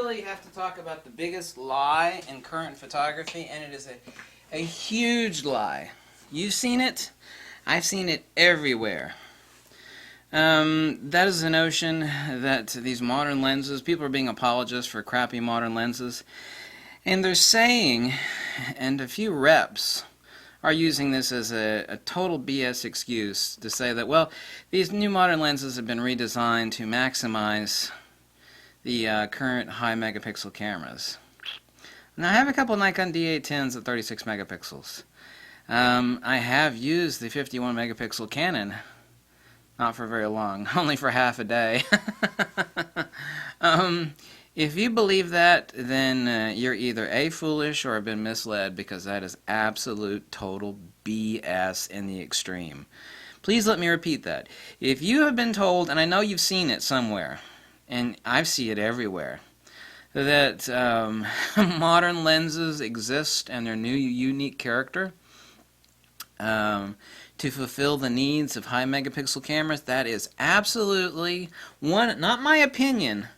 really have to talk about the biggest lie in current photography, and it is a huge lie. You've seen it. I've seen it everywhere. That is the notion that these modern lenses, people are being apologists for crappy modern lenses, and they're saying, and a few reps are using this as a total BS excuse to say that, well, these new modern lenses have been redesigned to maximize the current high megapixel cameras. Now, I have a couple Nikon D810s at 36 megapixels. I have used the 51 megapixel Canon, not for very long, only for half a day. If you believe that, then you're either A, foolish, or have been misled, because that is absolute total BS in the extreme. Please let me repeat that. If you have been told, and I know you've seen it somewhere, and I see it everywhere, that modern lenses exist and their new unique character to fulfill the needs of high megapixel cameras, that is absolutely, not my opinion,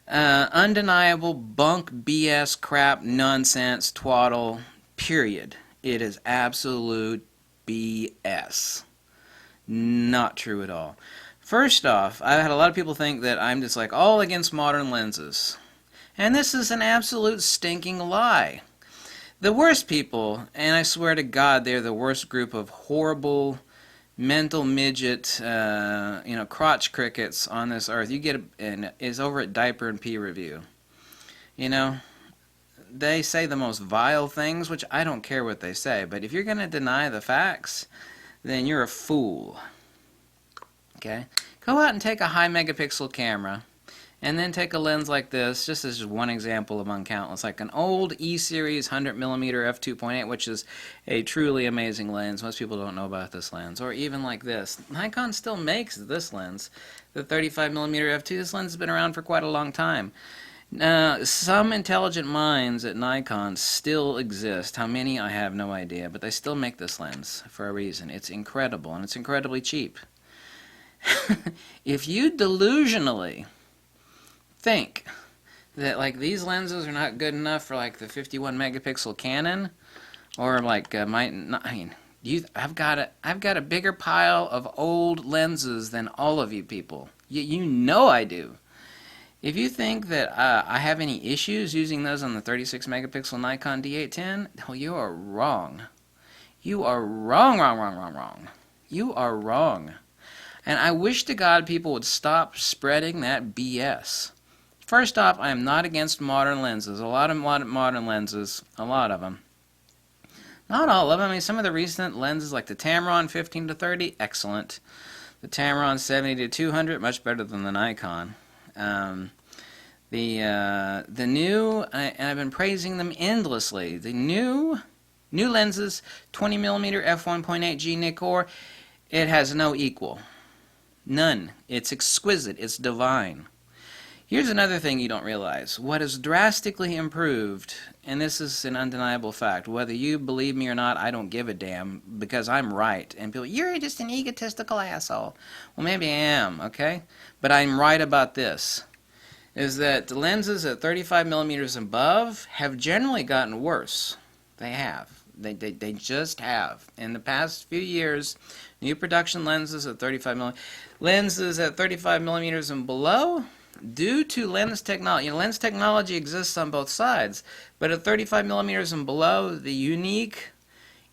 undeniable bunk, BS, crap, nonsense, twaddle, period. It is absolute BS. Not true at all. First off, I've had a lot of people think that I'm just like all against modern lenses. And this is an absolute stinking lie. The worst people, and I swear to God, they're the worst group of horrible, mental midget, crotch crickets on this earth. You get is over at Diaper and Pee Review. You know, they say the most vile things, which I don't care what they say, but if you're going to deny the facts, then you're a fool. Okay? Go out and take a high megapixel camera, and then take a lens like this, just as one example among countless, like an old E-series 100mm f2.8, which is a truly amazing lens. Most people don't know about this lens. Or even like this. Nikon still makes this lens, the 35mm f2. This lens has been around for quite a long time. Some intelligent minds at Nikon still exist. How many, I have no idea, but they still make this lens for a reason. It's incredible, and it's incredibly cheap. If you delusionally think that like these lenses are not good enough for like the 51 megapixel Canon, or like I've got a bigger pile of old lenses than all of you people. You know I do. If you think that I have any issues using those on the 36 megapixel Nikon D810, well, you are wrong. You are wrong. You are wrong. And I wish to God people would stop spreading that BS. First off, I am not against modern lenses. A lot of modern lenses, a lot of them. Not all of them. I mean, some of the recent lenses, like the Tamron 15-30, excellent. The Tamron 70-200, much better than the Nikon. The new, and I've been praising them endlessly. The new lenses, 20mm f1.8G Nikkor, it has no equal. None. It's exquisite. It's divine. Here's another thing you don't realize. What has drastically improved, and this is an undeniable fact, whether you believe me or not, I don't give a damn, because I'm right. And people, you're just an egotistical asshole. Well, maybe I am, okay? But I'm right about this, is that the lenses at 35 millimeters above have generally gotten worse. They have. They just have. In the past few years, new production lenses at 35 millimeters, lenses at 35 millimeters and below, due to lens technology, lens technology exists on both sides, but at 35 millimeters and below, the unique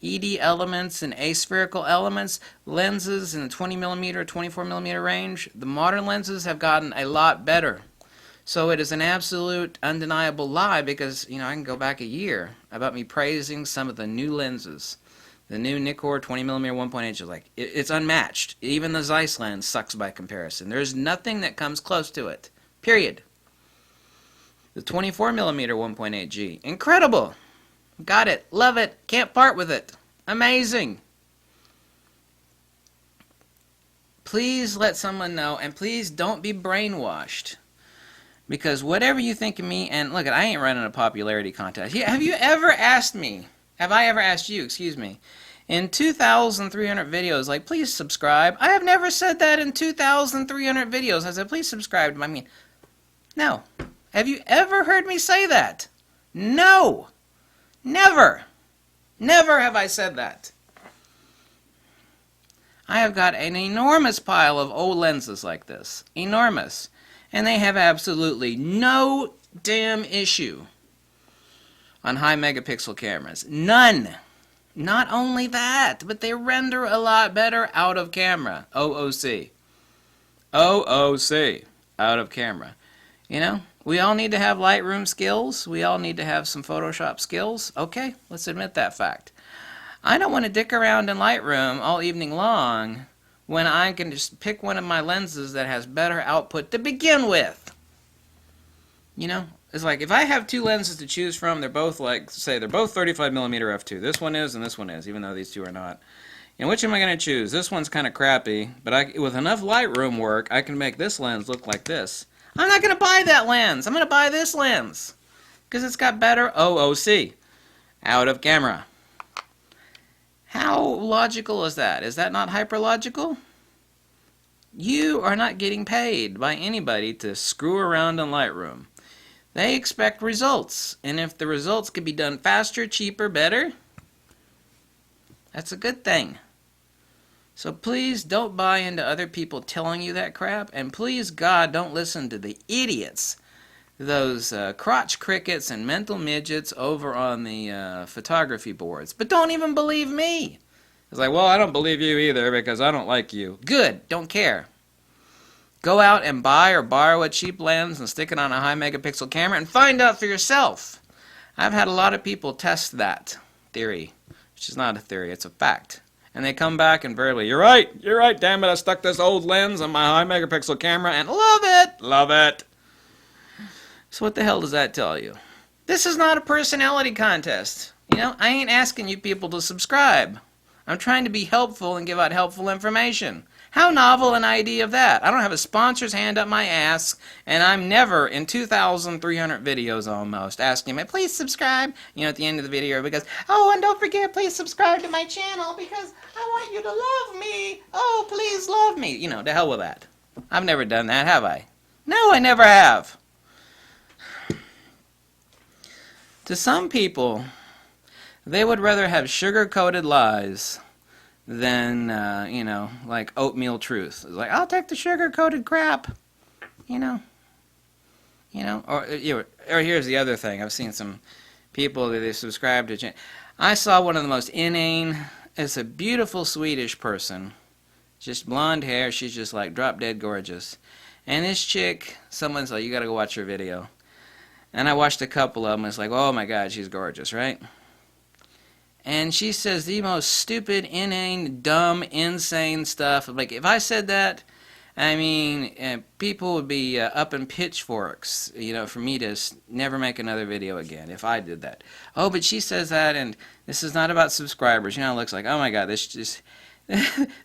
ED elements and aspherical elements, lenses in the 20 millimeter, 24 millimeter range, the modern lenses have gotten a lot better. So it is an absolute undeniable lie, because, I can go back a year about me praising some of the new lenses. The new Nikkor 20mm 1.8 is like, it's unmatched. Even the Zeiss lens sucks by comparison. There's nothing that comes close to it. Period. The 24mm 1.8G, incredible. Got it. Love it. Can't part with it. Amazing. Please let someone know, and please don't be brainwashed. Because whatever you think of me, and look, I ain't running a popularity contest. Have you ever asked me, have I ever asked you, excuse me, in 2,300 videos, like, please subscribe? I have never said that in 2,300 videos. I said, please subscribe. I mean, no. Have you ever heard me say that? No. Never. Never have I said that. I have got an enormous pile of old lenses like this. Enormous. And they have absolutely no damn issue on high megapixel cameras. None. Not only that, but they render a lot better out of camera. OOC. OOC. Out of camera. You know, we all need to have Lightroom skills. We all need to have some Photoshop skills. Okay, let's admit that fact. I don't want to dick around in Lightroom all evening long when I can just pick one of my lenses that has better output to begin with. You know, it's like if I have two lenses to choose from, they're both like, say, they're both 35mm f2. This one is and this one is, even though these two are not. And which am I going to choose? This one's kind of crappy, but with enough Lightroom work, I can make this lens look like this. I'm not going to buy that lens. I'm going to buy this lens because it's got better OOC, out of camera. How logical is that? Is that not hyperlogical? You are not getting paid by anybody to screw around in Lightroom. They expect results, and if the results can be done faster, cheaper, better, that's a good thing. So please don't buy into other people telling you that crap, and please, God, don't listen to the idiots, those crotch crickets and mental midgets over on the photography boards. But don't even believe me. It's like, well, I don't believe you either because I don't like you. Good, don't care. Go out and buy or borrow a cheap lens and stick it on a high megapixel camera and find out for yourself. I've had a lot of people test that theory, which is not a theory, it's a fact. And they come back invariably, you're right, damn it, I stuck this old lens on my high megapixel camera and love it. So what the hell does that tell you? This is not a personality contest. You know, I ain't asking you people to subscribe. I'm trying to be helpful and give out helpful information. How novel an idea of that? I don't have a sponsor's hand up my ass, and I'm never, in 2,300 videos almost, asking me, please subscribe, you know, at the end of the video, because, oh, and don't forget, please subscribe to my channel, because I want you to love me. Oh, please love me. You know, to hell with that. I've never done that, have I? No, I never have. To some people, they would rather have sugar-coated lies than, you know, like oatmeal truth. It's like, I'll take the sugar-coated crap, you know. Or here's the other thing. I've seen some people that they subscribe to. I saw one of the most inane, it's a beautiful Swedish person, just blonde hair. She's just like drop-dead gorgeous. And this chick, someone's like, you got to go watch her video. And I watched a couple of them. It's like, oh my God, she's gorgeous, right? And she says the most stupid, inane, dumb, insane stuff. Like, if I said that, I mean, people would be up in pitchforks, you know, for me to never make another video again if I did that. Oh, but she says that, and this is not about subscribers. You know, it looks like, oh my God, this just...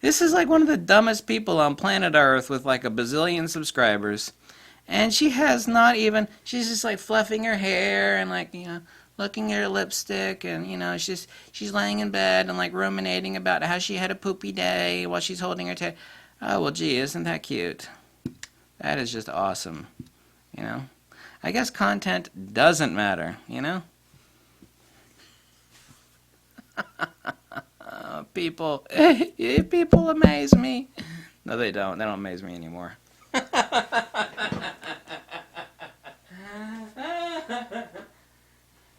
this is like one of the dumbest people on planet Earth with like a bazillion subscribers. And she has not even... She's just like fluffing her hair and like, you know... looking at her lipstick, and you know, she's laying in bed and like ruminating about how she had a poopy day while she's holding her tail. Oh well, gee, isn't that cute? That is just awesome. You know, I guess content doesn't matter. You know, people amaze me. No, they don't. They don't amaze me anymore.